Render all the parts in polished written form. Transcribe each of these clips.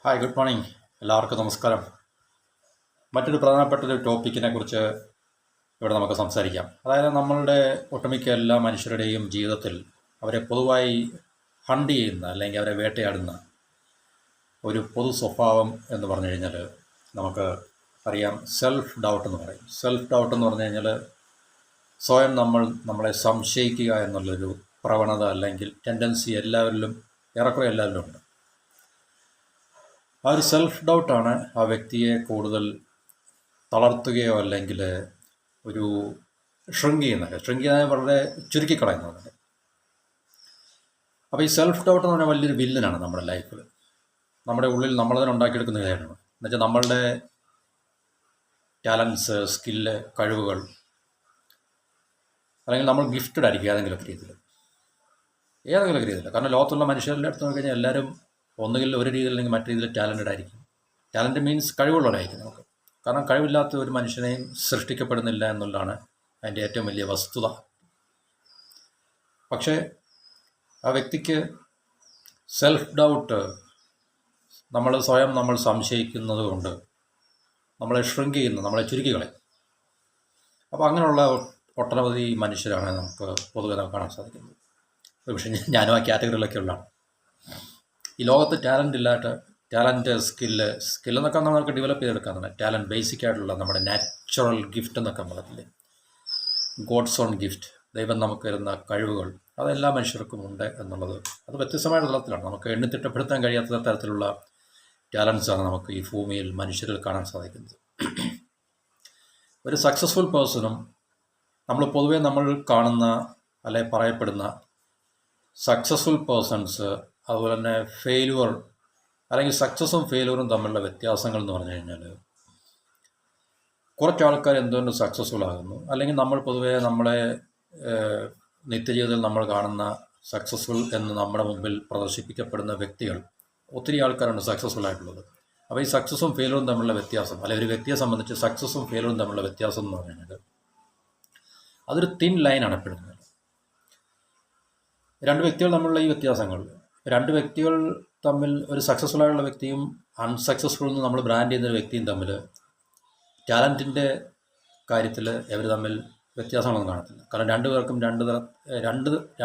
Hi, good morning. എല്ലാവർക്കും നമസ്കാരം. മറ്റൊരു പ്രധാനപ്പെട്ട ടോപ്പിക്കിനെ കുറിച്ച് ഇവിടെ നമുക്ക് സംസാരിക്കാം. അതായത് നമ്മളുടെ ഒട്ടുമിക്ക എല്ലാ മനുഷ്യരുടെയും ജീവിതത്തിൽ അവരെ പൊതുവായി ഹണ്ട് ചെയ്യുന്ന അല്ലെങ്കിൽ അവരെ വേട്ടയാടുന്ന ഒരു പൊതു സ്വഭാവം എന്ന് പറഞ്ഞു കഴിഞ്ഞാൽ നമുക്ക് അറിയാം, സെൽഫ് ഡൗട്ട് എന്ന് പറയും. സെൽഫ് ഡൗട്ട് എന്ന് പറഞ്ഞു കഴിഞ്ഞാൽ സ്വയം നമ്മളെ സംശയിക്കുക എന്നുള്ളൊരു പ്രവണത അല്ലെങ്കിൽ ടെൻഡൻസി ഏറെക്കുറെ എല്ലാവരിലും ഉണ്ട്. ആ ഒരു സെൽഫ് ഡൗട്ടാണ് ആ വ്യക്തിയെ കൂടുതൽ തളർത്തുകയോ അല്ലെങ്കിൽ ഒരു ഷ്രിങ്ക് ചെയ്യുന്നത് വളരെ ചുരുക്കിക്കളയുന്നത്. അപ്പോൾ ഈ സെൽഫ് ഡൗട്ട് എന്ന് പറഞ്ഞാൽ വലിയൊരു വില്ലനാണ് നമ്മുടെ ലൈഫിൽ. നമ്മുടെ ഉള്ളിൽ നമ്മൾ തന്നെ ഉണ്ടാക്കിയെടുക്കുന്ന കാര്യമാണ്. എന്നുവെച്ചാൽ നമ്മളുടെ ടാലൻസ്, സ്കില്ല്, കഴിവുകൾ, അല്ലെങ്കിൽ നമ്മൾ ഗിഫ്റ്റഡ് ആയിരിക്കും ഏതെങ്കിലുമൊക്കെ രീതിയിൽ. കാരണം ലോകത്തുള്ള മനുഷ്യരുടെ അടുത്ത് നോക്കിക്കഴിഞ്ഞാൽ എല്ലാവരും ഒന്നുകിൽ ഒരു രീതിയിൽ അല്ലെങ്കിൽ മറ്റു രീതിയിൽ ടാലൻറ്റഡ് ആയിരിക്കും. ടാലൻറ്റ് മീൻസ് കഴിവുള്ളവരായിരിക്കും നമുക്ക്. കാരണം കഴിവില്ലാത്ത ഒരു മനുഷ്യനെയും സൃഷ്ടിക്കപ്പെടുന്നില്ല എന്നുള്ളതാണ് അതിൻ്റെ ഏറ്റവും വലിയ വസ്തുത. പക്ഷേ ആ വ്യക്തിക്ക് സെൽഫ് ഡൗട്ട് നമ്മൾ സംശയിക്കുന്നത് കൊണ്ട് നമ്മളെ ഷ്രിങ്ക് ചെയ്യുന്നു, നമ്മളെ ചുരുക്കികളെ. അപ്പോൾ അങ്ങനെയുള്ള ഒട്ടനവധി മനുഷ്യരാണ് നമുക്ക് പൊതുവെ കാണാൻ സാധിക്കുന്നത്. പക്ഷേ ഞാനും ആ കാറ്റഗറിയിലൊക്കെ ഉള്ളതാണ്. ഈ ലോകത്ത് ടാലൻറ്റ്, സ്കില്ലെന്നൊക്കെ നമുക്ക് ഡെവലപ്പ് ചെയ്തെടുക്കാവുന്നതാണ്. ടാലൻറ്റ് ബേസിക് ആയിട്ടുള്ള നമ്മുടെ നാച്ചുറൽ ഗിഫ്റ്റ് എന്നൊക്കെ പറയത്തില്ലേ, ഗോഡ്സ് ഓൺ ഗിഫ്റ്റ്, ദൈവം നമുക്ക് തരുന്ന കഴിവുകൾ, അതെല്ലാ മനുഷ്യർക്കും ഉണ്ട് എന്നുള്ളത്. അത് വ്യത്യസ്തമായ തലത്തിലാണ്. നമുക്ക് എണ്ണിത്തിട്ടപ്പെടുത്താൻ കഴിയാത്ത തരത്തിലുള്ള ടാലൻസാണ് നമുക്ക് ഈ ഭൂമിയിൽ മനുഷ്യരിൽ കാണാൻ സാധിക്കുന്നത്. ഒരു സക്സസ്ഫുൾ പേഴ്സണും പൊതുവെ നമ്മൾ കാണുന്ന അല്ലെ പറയപ്പെടുന്ന സക്സസ്ഫുൾ പേഴ്സൺസ്, അതുപോലെ തന്നെ ഫെയിലുവർ അല്ലെങ്കിൽ സക്സസ്സും ഫെയിലുവറും തമ്മിലുള്ള വ്യത്യാസങ്ങൾ എന്ന് പറഞ്ഞു കഴിഞ്ഞാൽ, കുറച്ച് ആൾക്കാർ എന്തുകൊണ്ട് സക്സസ്ഫുൾ ആകുന്നു, അല്ലെങ്കിൽ നമ്മൾ പൊതുവേ നമ്മളെ നിത്യജീവിതത്തിൽ നമ്മൾ കാണുന്ന സക്സസ്ഫുൾ എന്ന് നമ്മുടെ മുമ്പിൽ പ്രദർശിപ്പിക്കപ്പെടുന്ന വ്യക്തികൾ, ഒത്തിരി ആൾക്കാരുണ്ട് സക്സസ്ഫുൾ ആയിട്ടുള്ളത്. അപ്പോൾ ഈ സക്സസ്സും ഫെയിലുവറും തമ്മിലുള്ള വ്യത്യാസം, അല്ലെങ്കിൽ ഒരു വ്യക്തിയെ സംബന്ധിച്ച് സക്സസ്സും ഫെയിലുവറും തമ്മിലുള്ള വ്യത്യാസം എന്ന് പറഞ്ഞു കഴിഞ്ഞാൽ അതൊരു തിൻ ലൈനാണ് എപ്പോഴും. രണ്ട് വ്യക്തികൾ തമ്മിലുള്ള ഈ വ്യത്യാസങ്ങൾ, രണ്ട് വ്യക്തികൾ തമ്മിൽ, ഒരു സക്സസ്ഫുൾ ആയിട്ടുള്ള വ്യക്തിയും അൺസക്സസ്ഫുൾ എന്ന് നമ്മൾ ബ്രാൻഡ് ചെയ്യുന്ന വ്യക്തിയും തമ്മിൽ ടാലൻറ്റിൻ്റെ കാര്യത്തിൽ ഇവർ തമ്മിൽ വ്യത്യാസങ്ങളൊന്നും കാണത്തില്ല. കാരണം രണ്ടുപേർക്കും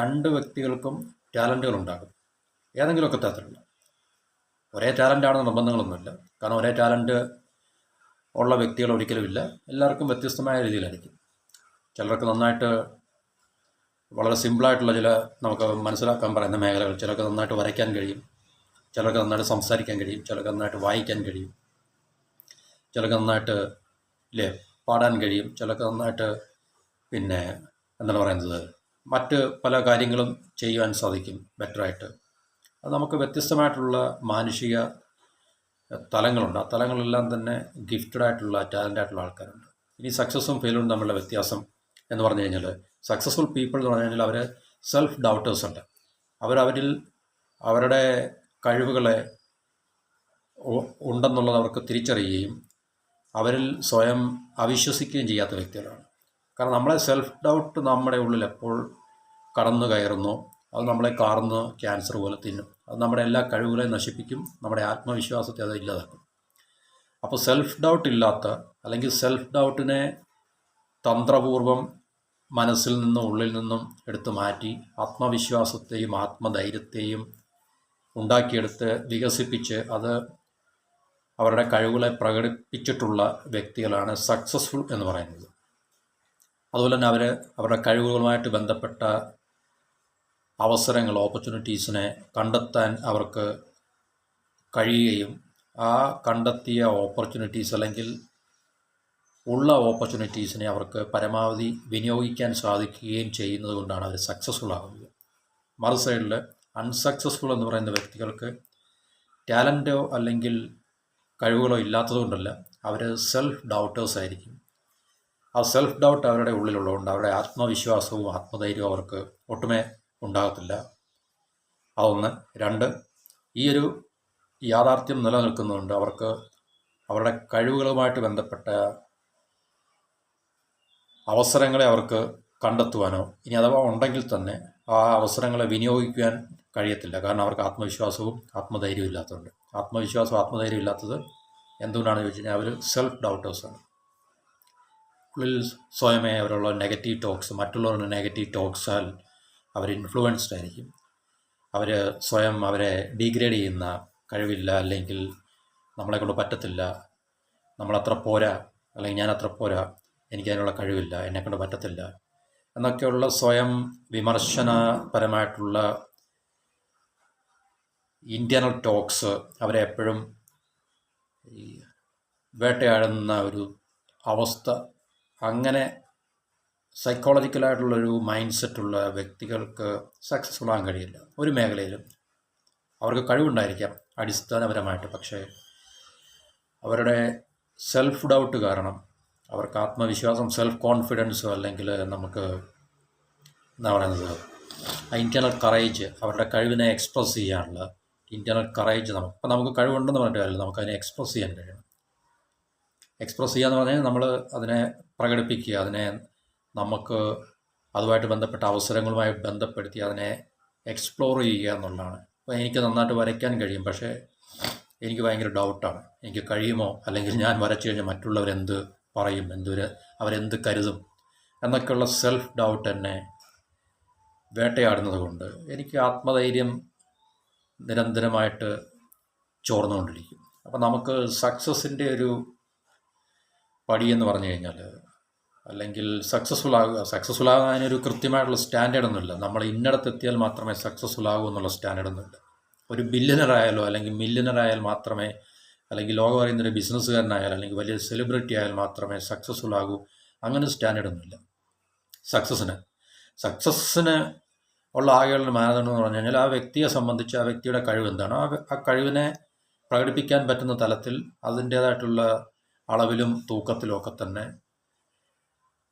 രണ്ട് വ്യക്തികൾക്കും ടാലൻറ്റുകൾ ഉണ്ടാകും, ഏതെങ്കിലുമൊക്കെ തരത്തിലുള്ള. ഒരേ ടാലൻ്റാണെന്ന് നിർബന്ധങ്ങളൊന്നുമില്ല. കാരണം ഒരേ ടാലൻറ്റ് ഉള്ള വ്യക്തികൾ ഒരിക്കലും ഇല്ല. എല്ലാവർക്കും വ്യത്യസ്തമായ രീതിയിലായിരിക്കും. ചിലർക്ക് നന്നായിട്ട് വളരെ സിമ്പിളായിട്ടുള്ള നമുക്ക് മനസ്സിലാക്കാൻ പറയുന്ന മേഖലകൾ, ചിലർക്ക് നന്നായിട്ട് വരയ്ക്കാൻ കഴിയും, ചിലർക്ക് നന്നായിട്ട് സംസാരിക്കാൻ കഴിയും, ചിലർക്ക് നന്നായിട്ട് വായിക്കാൻ കഴിയും, ചിലർക്ക് നന്നായിട്ട് പാടാൻ കഴിയും, ചിലർക്ക് നന്നായിട്ട് എന്താണ് പറയുന്നത്, മറ്റ് പല കാര്യങ്ങളും ചെയ്യുവാൻ സാധിക്കും ബെറ്ററായിട്ട്. അത് നമുക്ക് വ്യത്യസ്തമായിട്ടുള്ള മാനുഷിക തലങ്ങളുണ്ട്. ആ തലങ്ങളെല്ലാം തന്നെ ഗിഫ്റ്റഡ് ആയിട്ടുള്ള, ടാലൻ്റ് ആയിട്ടുള്ള ആൾക്കാരുണ്ട്. ഇനി സക്സസ്സും ഫെയിലുവറും തമ്മിലുള്ള വ്യത്യാസം എന്ന് പറഞ്ഞു കഴിഞ്ഞാൽ, സക്സസ്ഫുൾ പീപ്പിൾ എന്ന് പറഞ്ഞു കഴിഞ്ഞാൽ അവർ സെൽഫ് ഡൗട്ടേഴ്സ് ഉണ്ട്. അവരിൽ അവരുടെ കഴിവുകളെ ഉണ്ടെന്നുള്ളത് അവർക്ക് തിരിച്ചറിയുകയും അവരിൽ സ്വയം അവിശ്വസിക്കുകയും ചെയ്യാത്ത വ്യക്തികളാണ്. കാരണം നമ്മളെ സെൽഫ് ഡൗട്ട് നമ്മുടെ ഉള്ളിൽ എപ്പോൾ കടന്നു കയറുന്നു, അത് നമ്മളെ കാർന്ന് ക്യാൻസർ പോലെ തിന്നും. അത് നമ്മുടെ എല്ലാ കഴിവുകളെയും നശിപ്പിക്കും, നമ്മുടെ ആത്മവിശ്വാസത്തെ അത് ഇല്ലാതാക്കും. അപ്പോൾ സെൽഫ് ഡൗട്ട് ഇല്ലാത്ത, അല്ലെങ്കിൽ സെൽഫ് ഡൗട്ടിനെ തന്ത്രപൂർവം മനസ്സിൽ നിന്നും ഉള്ളിൽ നിന്നും എടുത്തു മാറ്റി ആത്മവിശ്വാസത്തെയും ആത്മധൈര്യത്തെയും ഉണ്ടാക്കിയെടുത്ത് വികസിപ്പിച്ച് അത് അവരുടെ കഴിവുകളെ പ്രകടിപ്പിച്ചിട്ടുള്ള വ്യക്തികളാണ് സക്സസ്ഫുൾ എന്ന് പറയുന്നത്. അതുപോലെ തന്നെ അവരുടെ കഴിവുകളുമായിട്ട് ബന്ധപ്പെട്ട അവസരങ്ങൾ, ഓപ്പർച്യൂണിറ്റീസിനെ കണ്ടെത്താൻ അവർക്ക് കഴിയുകയും ആ കണ്ടെത്തിയ ഓപ്പർച്യൂണിറ്റീസ് അല്ലെങ്കിൽ ഉള്ള ഓപ്പർച്യൂണിറ്റീസിനെ അവർക്ക് പരമാവധി വിനിയോഗിക്കാൻ സാധിക്കുകയും ചെയ്യുന്നത് കൊണ്ടാണ് അവർ സക്സസ്ഫുൾ ആകുന്നത്. മറു സൈഡിൽ അൺസക്സസ്ഫുൾ എന്ന് പറയുന്ന വ്യക്തികൾക്ക് ടാലൻറ്റോ അല്ലെങ്കിൽ കഴിവുകളോ ഇല്ലാത്തതുകൊണ്ടല്ല, അവർ സെൽഫ് ഡൗട്ടേഴ്സ് ആയിരിക്കും. ആ സെൽഫ് ഡൗട്ട് അവരുടെ ഉള്ളിലുള്ളതുകൊണ്ട് അവരുടെ ആത്മവിശ്വാസവും ആത്മധൈര്യവും അവർക്ക് ഒട്ടുമേ ഉണ്ടാകത്തില്ല. അതൊന്ന്. രണ്ട്, ഈ ഒരു യാഥാർത്ഥ്യം നിലനിൽക്കുന്നതുകൊണ്ട് അവർക്ക് അവരുടെ കഴിവുകളുമായിട്ട് ബന്ധപ്പെട്ട അവസരങ്ങളെ അവർക്ക് കണ്ടെത്തുവാനോ, ഇനി അഥവാ ഉണ്ടെങ്കിൽ തന്നെ ആ അവസരങ്ങളെ വിനിയോഗിക്കാൻ കഴിയത്തില്ല. കാരണം അവർക്ക് ആത്മവിശ്വാസവും ആത്മധൈര്യവും ഇല്ലാത്തതുകൊണ്ട്. ആത്മവിശ്വാസവും ആത്മധൈര്യം ഇല്ലാത്തത് എന്തുകൊണ്ടാണെന്ന് ചോദിച്ചു കഴിഞ്ഞാൽ അവർ സെൽഫ് ഡൗട്ടേഴ്സാണ്. ഉള്ളിൽ സ്വയമേ അവരുള്ള നെഗറ്റീവ് ടോക്സ്, മറ്റുള്ളവരുടെ നെഗറ്റീവ് ടോക്സാൽ അവർ ഇൻഫ്ലുവൻസ്ഡ് ആയിരിക്കും. അവർ സ്വയം അവരെ ഡീഗ്രേഡ് ചെയ്യുന്ന, കഴിവില്ല, അല്ലെങ്കിൽ നമ്മളെക്കൊണ്ട് പറ്റത്തില്ല, നമ്മളത്ര പോരാ, അല്ലെങ്കിൽ ഞാൻ അത്ര പോരാ, എനിക്കതിനുള്ള കഴിവില്ല, എന്നെക്കൊണ്ട് പറ്റത്തില്ല എന്നൊക്കെയുള്ള സ്വയം വിമർശനപരമായിട്ടുള്ള ഇൻറ്റേർണൽ ടോക്സ് അവരെ എപ്പോഴും ഈ വേട്ടയാടുന്ന ഒരു അവസ്ഥ. അങ്ങനെ സൈക്കോളജിക്കലായിട്ടുള്ളൊരു മൈൻഡ് സെറ്റുള്ള വ്യക്തികൾക്ക് സക്സസ്ഫുൾ ആകാൻ കഴിയില്ല ഒരു മേഖലയിലും. അവർക്ക് കഴിവുണ്ടായിരിക്കാം അടിസ്ഥാനപരമായിട്ട്, പക്ഷേ അവരുടെ സെൽഫ് ഡൗട്ട് കാരണം, അവർക്ക് ആത്മവിശ്വാസം, സെൽഫ് കോൺഫിഡൻസോ, അല്ലെങ്കിൽ നമുക്ക് എന്താ പറയുന്നത്, ഇൻറ്റേർണൽ കറേജ്, അവരുടെ കഴിവിനെ എക്സ്പ്രസ് ചെയ്യാനുള്ള ഇൻറ്റേർണൽ കറേജ് നമുക്ക് കഴിവുണ്ടെന്ന് പറഞ്ഞിട്ട് കാര്യമില്ല, നമുക്കതിനെ എക്സ്പ്രസ് ചെയ്യാൻ കഴിയണം. എക്സ്പ്രസ് ചെയ്യുക എന്ന് പറഞ്ഞാൽ നമ്മൾ അതിനെ പ്രകടിപ്പിക്കുക, അതിനെ നമുക്ക് അതുമായിട്ട് ബന്ധപ്പെട്ട അവസരങ്ങളുമായി ബന്ധപ്പെടുത്തി അതിനെ എക്സ്പ്ലോർ ചെയ്യുക എന്നുള്ളതാണ്. അപ്പോൾ എനിക്ക് നന്നായിട്ട് വരയ്ക്കാൻ കഴിയും, പക്ഷേ എനിക്ക് ഭയങ്കര ഡൗട്ടാണ്, എനിക്ക് കഴിയുമോ, അല്ലെങ്കിൽ ഞാൻ വരച്ചു കഴിഞ്ഞാൽ മറ്റുള്ളവരെന്ത് പറയും, അവരെന്ത് കരുതും എന്നൊക്കെയുള്ള സെൽഫ് ഡൗട്ട് എന്നെ വേട്ടയാടുന്നത് കൊണ്ട് എനിക്ക് ആത്മധൈര്യം നിരന്തരമായിട്ട് ചോർന്നുകൊണ്ടിരിക്കും. അപ്പോൾ നമുക്ക് സക്സസിൻ്റെ ഒരു പടി എന്ന് പറഞ്ഞു കഴിഞ്ഞാൽ, അല്ലെങ്കിൽ സക്സസ്ഫുൾ ആകാനൊരു കൃത്യമായിട്ടുള്ള സ്റ്റാൻഡേർഡൊന്നുമില്ല. നമ്മൾ ഇന്നടത്തെത്തിയാൽ മാത്രമേ സക്സസ്ഫുൾ ആകൂ എന്നുള്ള സ്റ്റാൻഡേർഡൊന്നുമില്ല. ഒരു ബില്യനറായാലോ അല്ലെങ്കിൽ മില്യനറായാൽ മാത്രമേ, അല്ലെങ്കിൽ ലോകം അറിയുന്നൊരു ബിസിനസ്സുകാരനായാൽ അല്ലെങ്കിൽ വലിയ സെലിബ്രിറ്റി ആയാൽ മാത്രമേ സക്സസ്ഫുൾ ആകൂ, അങ്ങനെ സ്റ്റാൻഡേർഡൊന്നുമില്ല. സക്സസ്സിന് ഉള്ള ആകെയുള്ള മാനദണ്ഡം എന്ന് പറഞ്ഞു കഴിഞ്ഞാൽ ആ വ്യക്തിയെ സംബന്ധിച്ച് ആ വ്യക്തിയുടെ കഴിവ് എന്താണോ ആ കഴിവിനെ പ്രകടിപ്പിക്കാൻ പറ്റുന്ന തലത്തിൽ അതിൻ്റേതായിട്ടുള്ള അളവിലും തൂക്കത്തിലും ഒക്കെ തന്നെ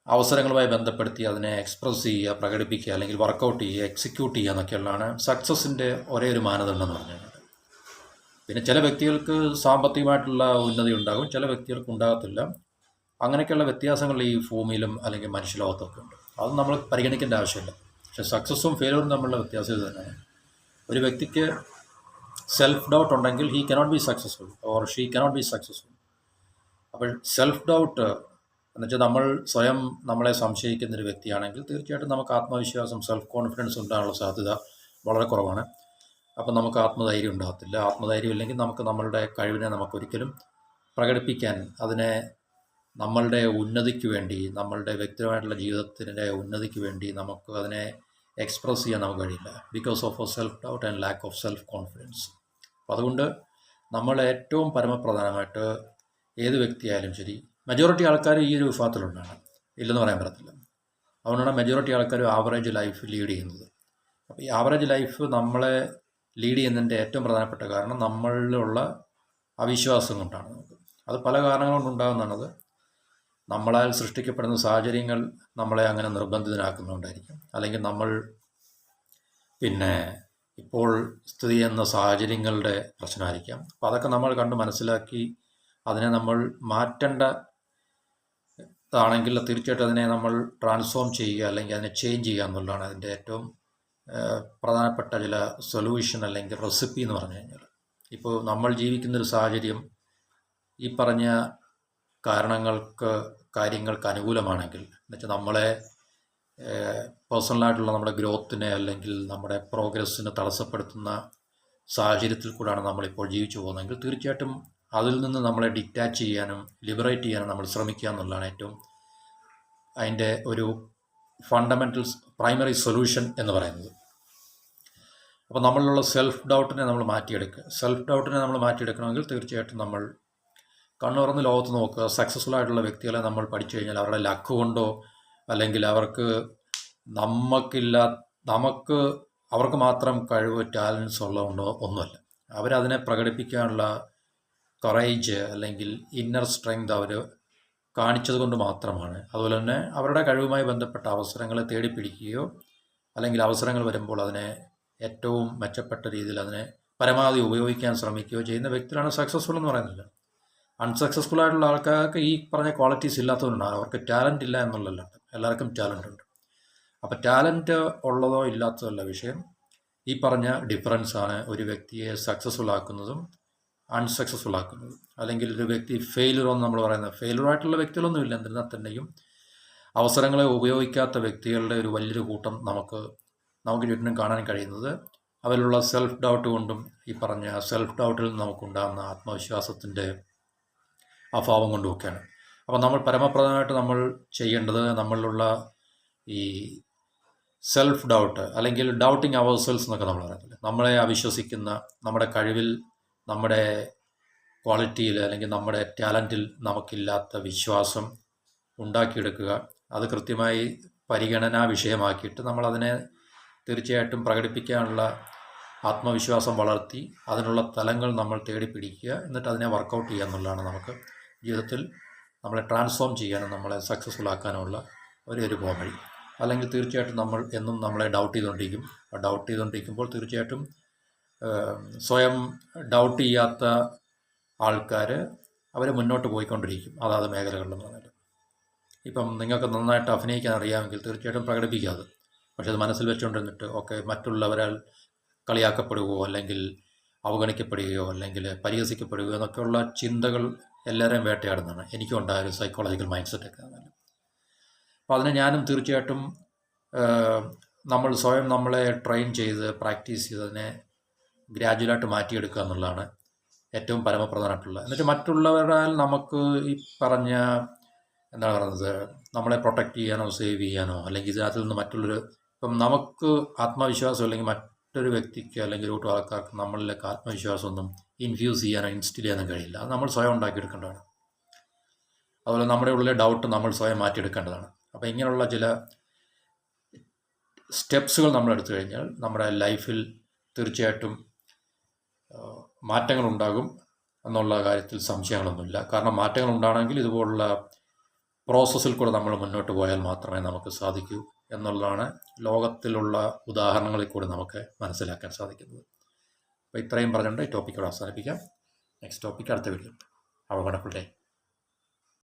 അവസരങ്ങളുമായി ബന്ധപ്പെടുത്തി അതിനെ എക്സ്പ്രസ് ചെയ്യുക, പ്രകടിപ്പിക്കുക, അല്ലെങ്കിൽ വർക്കൗട്ട് ചെയ്യുക, എക്സിക്യൂട്ട് ചെയ്യുക എന്നൊക്കെയുള്ളതാണ് സക്സസിൻ്റെ ഒരേ ഒരു മാനദണ്ഡം എന്ന് പറഞ്ഞു കഴിഞ്ഞാൽ. പിന്നെ ചില വ്യക്തികൾക്ക് സാമ്പത്തികമായിട്ടുള്ള ഉന്നതി ഉണ്ടാകും, ചില വ്യക്തികൾക്ക് ഉണ്ടാകത്തില്ല. അങ്ങനെയൊക്കെയുള്ള വ്യത്യാസങ്ങൾ ഈ ഭൂമിയിലും അല്ലെങ്കിൽ മനുഷ്യലോകത്തൊക്കെ ഉണ്ട്. അത് നമ്മൾ പരിഗണിക്കേണ്ട ആവശ്യമില്ല. പക്ഷേ സക്സസ്സും ഫെയിലറും തമ്മിലുള്ള വ്യത്യാസം ഇത് തന്നെയാണ്. ഒരു വ്യക്തിക്ക് സെൽഫ് ഡൗട്ട് ഉണ്ടെങ്കിൽ he cannot be successful or she cannot be successful. അപ്പോൾ സെൽഫ് ഡൗട്ട് എന്നുവെച്ചാൽ നമ്മൾ സ്വയം നമ്മളെ സംശയിക്കുന്നൊരു വ്യക്തിയാണെങ്കിൽ തീർച്ചയായിട്ടും നമുക്ക് ആത്മവിശ്വാസം, സെൽഫ് കോൺഫിഡൻസ് ഉണ്ടാകാനുള്ള സാധ്യത വളരെ കുറവാണ്. അപ്പം നമുക്ക് ആത്മധൈര്യം ഉണ്ടാകത്തില്ല. ആത്മധൈര്യം ഇല്ലെങ്കിൽ നമുക്ക് നമ്മളുടെ കഴിവിനെ നമുക്കൊരിക്കലും പ്രകടിപ്പിക്കാൻ, അതിനെ നമ്മളുടെ ഉന്നതിക്ക് വേണ്ടി, നമ്മളുടെ വ്യക്തിപരമായിട്ടുള്ള ജീവിതത്തിൻ്റെ ഉന്നതിക്ക് വേണ്ടി നമുക്ക് അതിനെ എക്സ്പ്രസ് ചെയ്യാൻ നമുക്ക് കഴിയില്ല. Because of self doubt and lack of self confidence. അപ്പോൾ അതുകൊണ്ട് നമ്മൾ ഏറ്റവും പരമപ്രധാനമായിട്ട് ഏത് വ്യക്തിയായാലും ശരി, മെജോറിറ്റി ആൾക്കാർ ഈ ഒരു വിഭാഗത്തിലുണ്ടാണ്, ഇല്ലെന്ന് പറയാൻ പറ്റത്തില്ല. അതുകൊണ്ടാണ് മെജോറിറ്റി ആൾക്കാരും ആവറേജ് ലൈഫ് ലീഡ് ചെയ്യുന്നത്. അപ്പോൾ ഈ ആവറേജ് ലൈഫ് നമ്മളെ ലീഡ് ചെയ്യുന്നതിൻ്റെ ഏറ്റവും പ്രധാനപ്പെട്ട കാരണം നമ്മളിലുള്ള അവിശ്വാസം കൊണ്ടാണ്. അത് പല കാരണങ്ങൾ കൊണ്ടുണ്ടാകുന്നതാണത്. നമ്മളാൽ സൃഷ്ടിക്കപ്പെടുന്ന സാഹചര്യങ്ങൾ നമ്മളെ അങ്ങനെ നിർബന്ധിതനാക്കുന്നുണ്ടായിരിക്കും, അല്ലെങ്കിൽ നമ്മൾ ഇപ്പോൾ സ്ഥിതി ചെയ്യുന്ന സാഹചര്യങ്ങളുടെ പ്രശ്നമായിരിക്കാം. അപ്പോൾ അതൊക്കെ നമ്മൾ കണ്ട് മനസ്സിലാക്കി അതിനെ നമ്മൾ മാറ്റേണ്ടതാണെങ്കിൽ തീർച്ചയായിട്ടും അതിനെ നമ്മൾ ട്രാൻസ്ഫോം ചെയ്യുക, അല്ലെങ്കിൽ അതിനെ ചേഞ്ച് ചെയ്യുക എന്നുള്ളതാണ് അതിൻ്റെ ഏറ്റവും പ്രധാനപ്പെട്ട ചില സൊല്യൂഷൻ അല്ലെങ്കിൽ റെസിപ്പി എന്ന് പറഞ്ഞു കഴിഞ്ഞാൽ. ഇപ്പോൾ നമ്മൾ ജീവിക്കുന്നൊരു സാഹചര്യം ഈ പറഞ്ഞ കാര്യങ്ങൾക്ക് അനുകൂലമാണെങ്കിൽ, എന്നുവെച്ചാൽ നമ്മളെ പേഴ്സണലായിട്ടുള്ള നമ്മുടെ ഗ്രോത്തിനെ അല്ലെങ്കിൽ നമ്മുടെ പ്രോഗ്രസ്സിനെ തടസ്സപ്പെടുത്തുന്ന സാഹചര്യത്തിൽ കൂടെയാണ് നമ്മളിപ്പോൾ ജീവിച്ചു പോകുന്നതെങ്കിൽ തീർച്ചയായിട്ടും അതിൽ നിന്ന് നമ്മളെ ഡിറ്റാച്ച് ചെയ്യാനും ലിബറേറ്റ് ചെയ്യാനും നമ്മൾ ശ്രമിക്കുക എന്നുള്ളതാണ് ഏറ്റവും അതിൻ്റെ ഒരു ഫണ്ടമെൻ്റൽ പ്രൈമറി സൊല്യൂഷൻ എന്ന് പറയുന്നത്. അപ്പോൾ നമ്മളിലുള്ള സെൽഫ് ഡൗട്ടിനെ നമ്മൾ മാറ്റിയെടുക്കണമെങ്കിൽ തീർച്ചയായിട്ടും നമ്മൾ കണ്ണുറന്ന് ലോകത്ത് നോക്കുക. സക്സസ്ഫുൾ ആയിട്ടുള്ള വ്യക്തികളെ നമ്മൾ പഠിച്ചു കഴിഞ്ഞാൽ അവരുടെ ലക്ക് കൊണ്ടോ അല്ലെങ്കിൽ അവർക്ക് മാത്രം കഴിവ്, ടാലൻസ് ഉള്ളതുകൊണ്ടോ ഒന്നുമല്ല. അവരതിനെ പ്രകടിപ്പിക്കാനുള്ള കറേജ് അല്ലെങ്കിൽ ഇന്നർ സ്ട്രെങ്ത് അവർ കാണിച്ചത് കൊണ്ട് മാത്രമാണ്. അതുപോലെ തന്നെ അവരുടെ കഴിവുമായി ബന്ധപ്പെട്ട അവസരങ്ങളെ തേടിപ്പിടിക്കുകയോ അല്ലെങ്കിൽ അവസരങ്ങൾ വരുമ്പോൾ അതിനെ ഏറ്റവും മെച്ചപ്പെട്ട രീതിയിൽ അതിനെ പരമാവധി ഉപയോഗിക്കാൻ ശ്രമിക്കുകയോ ചെയ്യുന്ന വ്യക്തികളാണ് സക്സസ്ഫുൾ എന്ന് പറയുന്നത്. അൺസക്സസ്ഫുൾ ആയിട്ടുള്ള ആൾക്കാർക്ക് ഈ പറഞ്ഞ ക്വാളിറ്റീസ് ഇല്ലാത്തതുകൊണ്ടാണ്. അവർക്ക് ടാലൻ്റ് ഇല്ല എന്നുള്ളതല്ല, എല്ലാവർക്കും ടാലൻ്റ് ഉണ്ട്. അപ്പോൾ ടാലൻറ്റ് ഉള്ളതോ ഇല്ലാത്തതല്ല വിഷയം. ഈ പറഞ്ഞ ഡിഫറൻസാണ് ഒരു വ്യക്തിയെ സക്സസ്ഫുൾ ആക്കുന്നതും അൺസക്സസ്ഫുൾ ആക്കുന്നതും. അല്ലെങ്കിൽ ഒരു വ്യക്തി ഫെയിലുറോ എന്ന് നമ്മൾ പറയുന്നത്, ഫെയിലുറായിട്ടുള്ള വ്യക്തികളൊന്നുമില്ല, എന്നിരുന്നാൽ തന്നെയും അവസരങ്ങളെ ഉപയോഗിക്കാത്ത വ്യക്തികളുടെ ഒരു വലിയൊരു കൂട്ടം നമുക്ക് ചുറ്റിനും കാണാൻ കഴിയുന്നത് അവരിലുള്ള സെൽഫ് ഡൗട്ട് കൊണ്ടും ഈ പറഞ്ഞ സെൽഫ് ഡൗട്ടിൽ നിന്ന് നമുക്കുണ്ടാകുന്ന ആത്മവിശ്വാസത്തിൻ്റെ അഭാവം കൊണ്ടുമൊക്കെയാണ്. അപ്പോൾ നമ്മൾ പരമപ്രധാനമായിട്ട് നമ്മൾ ചെയ്യേണ്ടത് നമ്മളിലുള്ള ഈ സെൽഫ് ഡൗട്ട്, അല്ലെങ്കിൽ ഡൗട്ടിങ് അവർ സെൽസ് എന്നൊക്കെ നമ്മൾ പറയുന്നില്ല, നമ്മളെ അവിശ്വസിക്കുന്ന, നമ്മുടെ കഴിവിൽ, നമ്മുടെ ക്വാളിറ്റിയിൽ, അല്ലെങ്കിൽ നമ്മുടെ ടാലൻറ്റിൽ നമുക്കില്ലാത്ത വിശ്വാസം ഉണ്ടാക്കിയെടുക്കുക. അത് കൃത്യമായി പരിഗണനാ വിഷയമാക്കിയിട്ട് നമ്മളതിനെ തീർച്ചയായിട്ടും പ്രകടിപ്പിക്കാനുള്ള ആത്മവിശ്വാസം വളർത്തി അതിനുള്ള തലങ്ങൾ നമ്മൾ തേടിപ്പിടിക്കുക. എന്നിട്ട് അതിനെ വർക്കൗട്ട് ചെയ്യുക എന്നുള്ളതാണ് നമുക്ക് ജീവിതത്തിൽ നമ്മളെ ട്രാൻസ്ഫോം ചെയ്യാനും നമ്മളെ സക്സസ്ഫുൾ ആക്കാനുമുള്ള ഒരു പോംവഴി. അല്ലെങ്കിൽ തീർച്ചയായിട്ടും നമ്മൾ എന്നും നമ്മളെ ഡൗട്ട് ചെയ്തുകൊണ്ടിരിക്കും. ഡൗട്ട് ചെയ്തുകൊണ്ടിരിക്കുമ്പോൾ തീർച്ചയായിട്ടും സ്വയം ഡൗട്ട് ചെയ്യാത്ത ആൾക്കാർ അവർ മുന്നോട്ട് പോയിക്കൊണ്ടിരിക്കും അതാത് മേഖലകളിലെന്ന് പറഞ്ഞാൽ. ഇപ്പം നിങ്ങൾക്ക് നന്നായിട്ട് അഭിനയിക്കാൻ അറിയാമെങ്കിൽ തീർച്ചയായിട്ടും പ്രകടിപ്പിക്കാതെ, പക്ഷെ അത് മനസ്സിൽ വെച്ചുകൊണ്ടിരുന്നിട്ട് മറ്റുള്ളവരാൽ കളിയാക്കപ്പെടുകയോ അല്ലെങ്കിൽ അവഗണിക്കപ്പെടുകയോ അല്ലെങ്കിൽ പരിഹസിക്കപ്പെടുകയോ എന്നൊക്കെയുള്ള ചിന്തകൾ എല്ലാവരെയും വേട്ടയാടുന്നതാണ്. എനിക്കും ഉണ്ടായ ഒരു സൈക്കോളജിക്കൽ മൈൻഡ് സെറ്റൊക്കെ ആണല്ലോ. അപ്പോൾ അതിനെ ഞാനും തീർച്ചയായിട്ടും നമ്മൾ സ്വയം നമ്മളെ ട്രെയിൻ ചെയ്ത് പ്രാക്ടീസ് ചെയ്ത് അതിനെ ഗ്രാജുവലായിട്ട് മാറ്റിയെടുക്കുക എന്നുള്ളതാണ് ഏറ്റവും പരമപ്രധാനമായിട്ടുള്ള. എന്നിട്ട് മറ്റുള്ളവരാൽ നമുക്ക് ഈ പറഞ്ഞ എന്താണ് പറയുന്നത്, നമ്മളെ പ്രൊട്ടക്റ്റ് ചെയ്യാനോ സേവ് ചെയ്യാനോ അല്ലെങ്കിൽ അതിൽ നിന്ന് മറ്റുള്ളൊരു, ഇപ്പം നമുക്ക് ആത്മവിശ്വാസം അല്ലെങ്കിൽ മറ്റൊരു വ്യക്തിക്ക് അല്ലെങ്കിൽ ഒരു ആൾക്കാർക്ക് നമ്മളിലേക്ക് ആത്മവിശ്വാസമൊന്നും ഇൻഫ്യൂസ് ചെയ്യാനോ ഇൻസ്റ്റിൽ ചെയ്യാനോ കഴിയില്ല. അത് നമ്മൾ സ്വയം ഉണ്ടാക്കിയെടുക്കേണ്ടതാണ്. അതുപോലെ നമ്മുടെ ഉള്ളിലെ ഡൗട്ട് നമ്മൾ സ്വയം മാറ്റിയെടുക്കേണ്ടതാണ്. അപ്പോൾ ഇങ്ങനെയുള്ള ചില സ്റ്റെപ്സുകൾ നമ്മൾ എടുത്തു കഴിഞ്ഞാൽ നമ്മുടെ ലൈഫിൽ തീർച്ചയായിട്ടും മാറ്റങ്ങളുണ്ടാകും എന്നുള്ള കാര്യത്തിൽ സംശയങ്ങളൊന്നുമില്ല. കാരണം മാറ്റങ്ങൾ ഉണ്ടാകണമെങ്കിൽ ഇതുപോലുള്ള പ്രോസസ്സിൽ കൂടെ നമ്മൾ മുന്നോട്ട് പോയാൽ മാത്രമേ നമുക്ക് സാധിക്കൂ എന്നുള്ളതാണ് ലോകത്തിലുള്ള ഉദാഹരണങ്ങളിൽ കൂടി നമുക്ക് മനസ്സിലാക്കാൻ സാധിക്കുന്നത്. അപ്പോൾ ഇത്രയും പറഞ്ഞുകൊണ്ട് ഈ ടോപ്പിക്കോട് അവസാനിപ്പിക്കാം. നെക്സ്റ്റ് ടോപ്പിക്ക് അടുത്ത video. Have A wonderful day.